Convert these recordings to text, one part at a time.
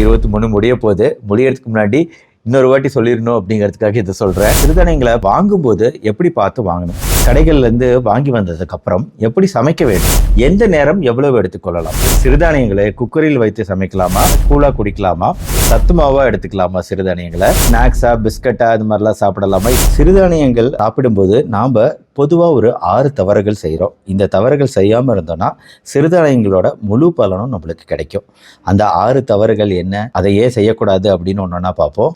2023 முடிய போகுது. முடியறதுக்கு முன்னாடி இன்னொரு வாட்டி சொல்லிடணும் அப்படிங்கிறதுக்காக இதை சொல்கிறேன். சிறுதானியங்களை வாங்கும்போது எப்படி பார்த்து வாங்கணும், கடைகள்லேருந்து வாங்கி வந்ததுக்கு அப்புறம் எப்படி சமைக்க வேண்டும், எந்த நேரம் எவ்வளவு எடுத்துக்கொள்ளலாம், சிறுதானியங்களை குக்கரில் வைத்து சமைக்கலாமா, கூழாக குடிக்கலாமா, சத்து மாவாக எடுத்துக்கலாமா, சிறுதானியங்களை ஸ்நாக்ஸாக பிஸ்கட்டா இது மாதிரிலாம் சாப்பிடலாமா. சிறுதானியங்கள் சாப்பிடும்போது நாம் பொதுவாக ஒரு 6 தவறுகள் செய்கிறோம். இந்த தவறுகள் செய்யாமல் இருந்தோம்னா சிறுதானியங்களோட முழு பலனும் நம்மளுக்கு கிடைக்கும். அந்த 6 தவறுகள் என்ன, அதை ஏன் செய்யக்கூடாது அப்படின்னு ஒன்றா பார்ப்போம்.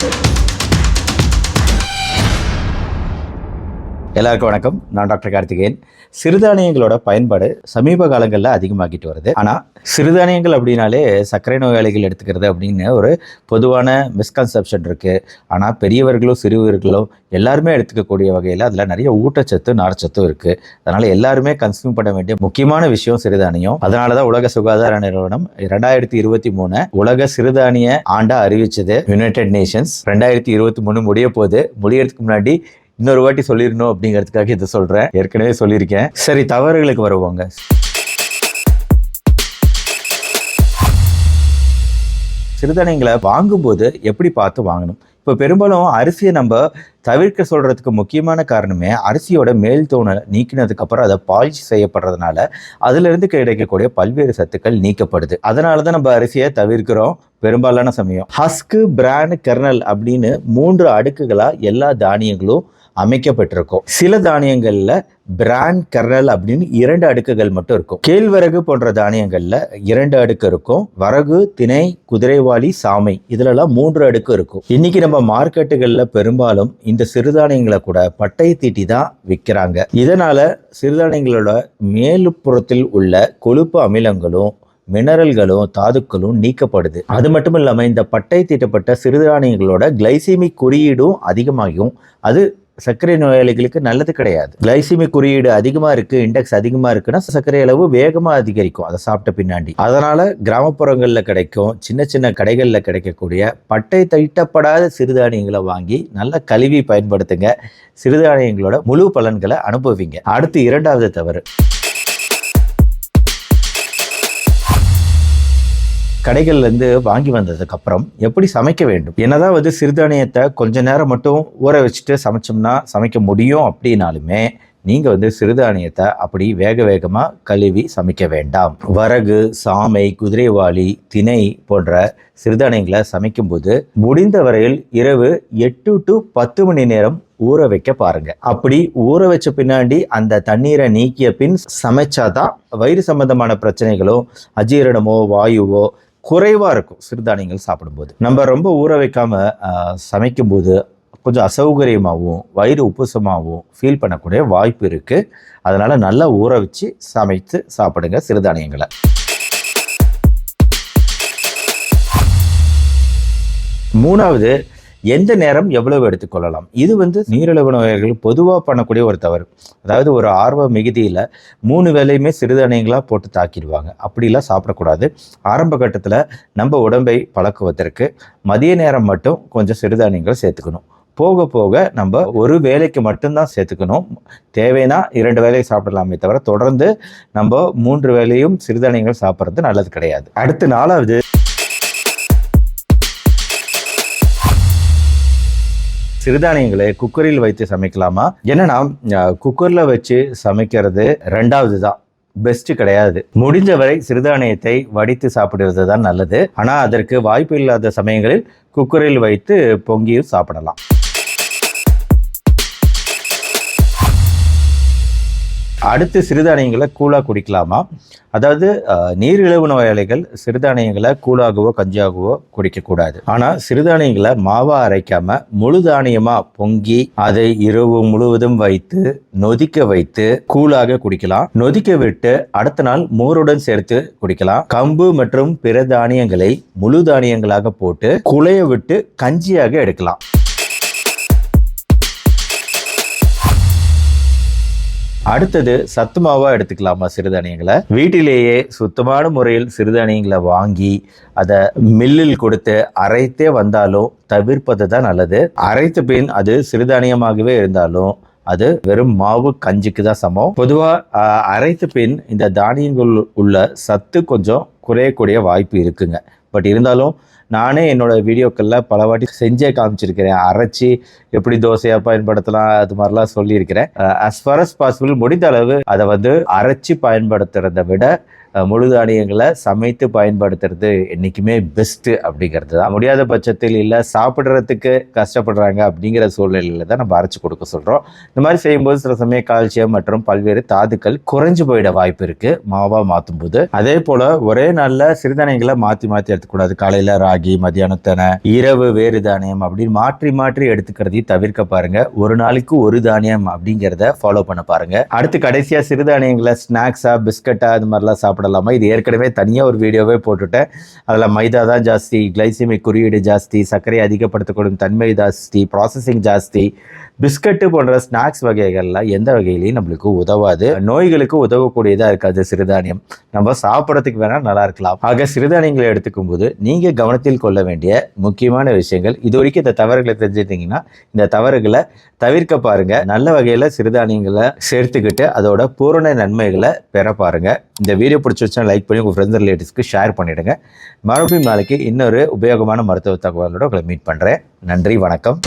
எல்லாருக்கும் வணக்கம். நான் டாக்டர் கார்த்திகேயன். சிறுதானியங்களோட பயன்பாடு சமீப காலங்களில் அதிகமாகிட்டு வருது. ஆனால் சிறுதானியங்கள் அப்படின்னாலே சர்க்கரை நோயாளிகள் எடுத்துக்கிறது அப்படின்னு ஒரு பொதுவான மிஸ்கன்செப்ஷன் இருக்குது. ஆனால் பெரியவர்களும் சிறுவர்களும் எல்லாருமே எடுத்துக்கக்கூடிய வகையில் அதில் நிறைய ஊட்டச்சத்து நார்ச்சத்தும் இருக்குது. அதனால் எல்லாருமே கன்சியூம் பண்ண வேண்டிய முக்கியமான விஷயம் சிறுதானியம். அதனால தான் உலக சுகாதார நிறுவனம் 2023 உலக சிறுதானிய ஆண்டா அறிவிச்சது. யுனைடெட் நேஷன்ஸ் 2023 முடிய போகுது. முடியறதுக்கு முன்னாடி இன்னொரு வாட்டி சொல்லிடணும் அப்படிங்கிறதுக்காக இதை சொல்கிறேன். ஏற்கனவே சொல்லியிருக்கேன். சரி, தவறுகளுக்கு வருவாங்க. சிறுதானியங்களை வாங்கும்போது எப்படி பார்த்து வாங்கணும். இப்போ பெரும்பாலும் அரிசியை நம்ம தவிர்க்க சொல்கிறதுக்கு முக்கியமான காரணமே அரிசியோட மேல் தோணை நீக்கினதுக்கு அப்புறம் அதை பாலிஷ் செய்யப்படுறதுனால அதிலிருந்து கிடைக்கக்கூடிய பல்வேறு சத்துக்கள் நீக்கப்படுது. அதனால தான் நம்ம அரிசியை தவிர்க்கிறோம் பெரும்பாலான சமயம். ஹஸ்கு, பிராண்ட், கெர்னல் அப்படின்னு 3 அடுக்குகளாக எல்லா தானியங்களும் அமைக்கப்பட்டிருக்கும். சில தானியங்கள்ல பிராண்ட், கெர்னல் அப்படின்னு 2 அடுக்குகள் மட்டும் இருக்கும். கேழ்வரகு போன்ற தானியங்கள்ல 2 அடுக்கு இருக்கும். வரகு, திணை, குதிரைவாலி, சாமை இதுலலாம் 3 அடுக்கு இருக்கும். இன்னைக்கு நம்ம மார்க்கெட்டுகள்ல பெரும்பாலும் இந்த சிறுதானியங்களை கூட பட்டை தீட்டி தான் விற்கிறாங்க. இதனால சிறுதானியங்களோட மேலுப்புறத்தில் உள்ள கொழுப்பு அமிலங்களும் மினரல்களும் தாதுக்களும் நீக்கப்படுது. அது மட்டும் இல்லாமல் இந்த பட்டை தீட்டப்பட்ட சிறுதானியங்களோட கிளைசிமிக் குறியீடும் அதிகமாகும். அது சர்க்கரை நோயாளிகளுக்கு நல்லது கிடையாது. கிளைசிமிக் குறியீடு அதிகமாக இருக்குது, இண்டெக்ஸ் அதிகமாக இருக்குன்னா சர்க்கரை அளவு வேகமாக அதிகரிக்கும் அதை சாப்பிட்ட பின்னாடி. அதனால் கிராமப்புறங்களில் கிடைக்கும் சின்ன சின்ன கடைகளில் கிடைக்கக்கூடிய பட்டை தீட்டப்படாத சிறுதானியங்களை வாங்கி நல்லா கழுவி பயன்படுத்துங்க. சிறுதானியங்களோட முழு பலன்களை அனுபவிங்க. அடுத்து 2வது தவறு, கடைகள்லேருந்து வாங்கி வந்ததுக்கு அப்புறம் எப்படி சமைக்க வேண்டும். என்னதான் சிறுதானியத்தை கொஞ்ச நேரம் மட்டும் ஊற வச்சுட்டு சமைச்சோம்னா சமைக்க முடியும் அப்படின்னாலுமே நீங்கள் சிறுதானியத்தை அப்படி வேக வேகமாக கழுவி சமைக்க வேண்டாம். வரகு, சாமை, குதிரைவாலி, திணை போன்ற சிறுதானியங்களை சமைக்கும்போது முடிந்த வரையில் இரவு 8 to 10 மணி நேரம் ஊற வைக்க பாருங்க. அப்படி ஊற வச்ச பின்னாடி அந்த தண்ணீரை நீக்கிய பின் சமைச்சாதான் வயிறு சம்பந்தமான பிரச்சனைகளோ அஜீரணமோ வாயுவோ குறைவாக இருக்கும். சிறுதானியங்கள் சாப்பிடும்போது நம்ம ரொம்ப ஊற வைக்காம சமைக்கும்போது கொஞ்சம் அசௌகரியமாகவும் வயிறு உப்புசமாகவும் ஃபீல் பண்ணக்கூடிய வாய்ப்பு இருக்குது. அதனால் நல்லா ஊற வச்சு சமைத்து சாப்பிடுங்க சிறுதானியங்களை. மூணாவது, எந்த நேரம் எவ்வளவு எடுத்துக்கொள்ளலாம். இது நீரிழிவு நோயாளிகள் பொதுவாக பண்ணக்கூடிய ஒரு தவறு. அதாவது ஒரு ஆர்வ மிகுதியில் 3 வேளையுமே சிறுதானியங்களாக போட்டு தாக்கிடுவாங்க. அப்படிலாம் சாப்பிடக்கூடாது. ஆரம்ப கட்டத்தில் நம்ம உடம்பை பழக்குவதற்கு மதிய நேரம் மட்டும் கொஞ்சம் சிறுதானியங்கள் சேர்த்துக்கணும். போக போக நம்ம ஒரு வேளைக்கு மட்டும்தான் சேர்த்துக்கணும். தேவைன்னா 2 வேளை சாப்பிடலாமே தவிர தொடர்ந்து நம்ம 3 வேளையும் சிறுதானியங்கள் சாப்பிட்றது நல்லது கிடையாது. அடுத்து 4வது, சிறுதானியங்களை குக்கரில் வைத்து சமைக்கலாமா. என்னன்னா குக்கரில் வச்சு சமைக்கிறது 2வது தான், பெஸ்ட் கிடையாது. முடிஞ்ச வரை சிறுதானியத்தை வடித்து சாப்பிடுவது தான் நல்லது. ஆனால் அதற்கு வாய்ப்பு இல்லாத சமயங்களில் குக்கரில் வைத்து பொங்கியும் சாப்பிடலாம். அடுத்து, சிறுதானியங்களை கூழாக குடிக்கலாமா. அதாவது நீரிழிவு நோயாளிகள் சிறுதானியங்களை கூழாகவோ கஞ்சியாகவோ குடிக்கக்கூடாது. ஆனால் சிறுதானியங்களை மாவா அரைக்காம முழு தானியமாக பொங்கி அதை இரவு முழுவதும் வைத்து நொதிக்க வைத்து கூழாக குடிக்கலாம். நொதிக்க விட்டு அடுத்த நாள் மோருடன் சேர்த்து குடிக்கலாம். கம்பு மற்றும் பிற தானியங்களை முழு தானியங்களாக போட்டு குழைய விட்டு கஞ்சியாக எடுக்கலாம். அடுத்தது, சத்து மாவா எடுத்துக்கலாமா சிறுதானியங்களை. வீட்டிலேயே சுத்தமான முறையில் சிறுதானியங்களை வாங்கி அதை மில்லில் கொடுத்து அரைத்தே வந்தாலும் தவிர்ப்பது தான் நல்லது. அரைத்த பின் அது சிறுதானியமாகவே இருந்தாலும் அது வெறும் மாவு கஞ்சிக்கு தான் சமம். பொதுவாக அரைத்த பின் இந்த தானியங்கள் உள்ள சத்து கொஞ்சம் குறையக்கூடிய வாய்ப்பு இருக்குங்க. பட் இருந்தாலும் நானே என்னோட வீடியோக்களில் பல வாட்டி செஞ்சே காமிச்சிருக்கிறேன். அரைச்சி எப்படி தோசையாக பயன்படுத்தலாம் அது மாதிரிலாம் சொல்லியிருக்கிறேன். as far as possible முடிந்த அளவு அதை வந்து அரைச்சி பயன்படுத்துறதை விட முழு தானியங்களை சமைத்து பயன்படுத்துறது என்றைக்குமே பெஸ்ட்டு அப்படிங்கிறது தான். முடியாத பட்சத்தில் இல்லை சாப்பிட்றதுக்கு கஷ்டப்படுறாங்க அப்படிங்கிற சூழ்நிலையில் தான் நம்ம அரைச்சி கொடுக்க சொல்கிறோம். இந்த மாதிரி செய்யும்போது சில சமயம் கால்சியம் மற்றும் பல்வேறு தாதுக்கள் குறைஞ்சு போயிட வாய்ப்பு இருக்குது மாவாக மாற்றும் போது. அதே போல் ஒரே நாளில் சிறுதானியங்களை மாற்றி மாற்றி எடுத்துக்கூடாது. காலையில் ராகி, மத்தியானத்தனை, இரவு வேறு தானியம் அப்படின்னு மாற்றி மாற்றி எடுத்துக்கிறதையும் தவிர்க்க பாருங்க. ஒரு நாளைக்கு ஒரு தானியம் அப்படிங்கிறத ஃபாலோ பண்ண பாருங்க. அடுத்து கடைசியாக சிறுதானியங்களை ஸ்நாக்ஸா பிஸ்கட்டா அது மாதிரிலாம் சாப்பிடலாமா? இது ஏற்கனவே தனியாக ஒரு வீடியோவே போட்டுட்டேன். அதில் மைதா தான் ஜாஸ்தி, கிளைசிமிக் குறியீடு ஜாஸ்தி, சர்க்கரை அதிகப்படுத்தக்கூடிய தன்மை ஜாஸ்தி, ப்ராசஸிங் ஜாஸ்தி. பிஸ்கட்டு போன்ற ஸ்நாக்ஸ் வகைகள்லாம் எந்த வகையிலையும் நம்மளுக்கு உதவாது, நோய்களுக்கு உதவக்கூடியதாக இருக்காது. சிறுதானியம் நம்ம சாப்பிட்றதுக்கு வேணால் நல்லா இருக்கலாம். ஆக சிறுதானியங்களை எடுத்துக்கும் போது நீங்கள் கவனத்தில் கொள்ள வேண்டிய முக்கியமான விஷயங்கள் இது வரைக்கும் இந்த தவறுகளை தெரிஞ்சுட்டீங்கன்னா இந்த தவறுகளை தவிர்க்க பாருங்க. நல்ல வகையில் சிறுதானியங்களை சேர்த்துக்கிட்டு அதோட பூரண நன்மைகளை பெற பாருங்க. இந்த வீடியோ பிடிச்சிருச்சா லைக் பண்ணி உங்கள் ஃப்ரெண்ட்ஸ் ரிலேட்டிவ்ஸ்க்கு ஷேர் பண்ணிடுங்க. மறுபடியும் நாளைக்கு இன்னொரு உபயோகமான மருத்துவ தகவலோட உங்களை மீட் பண்ணுறேன். நன்றி, வணக்கம்.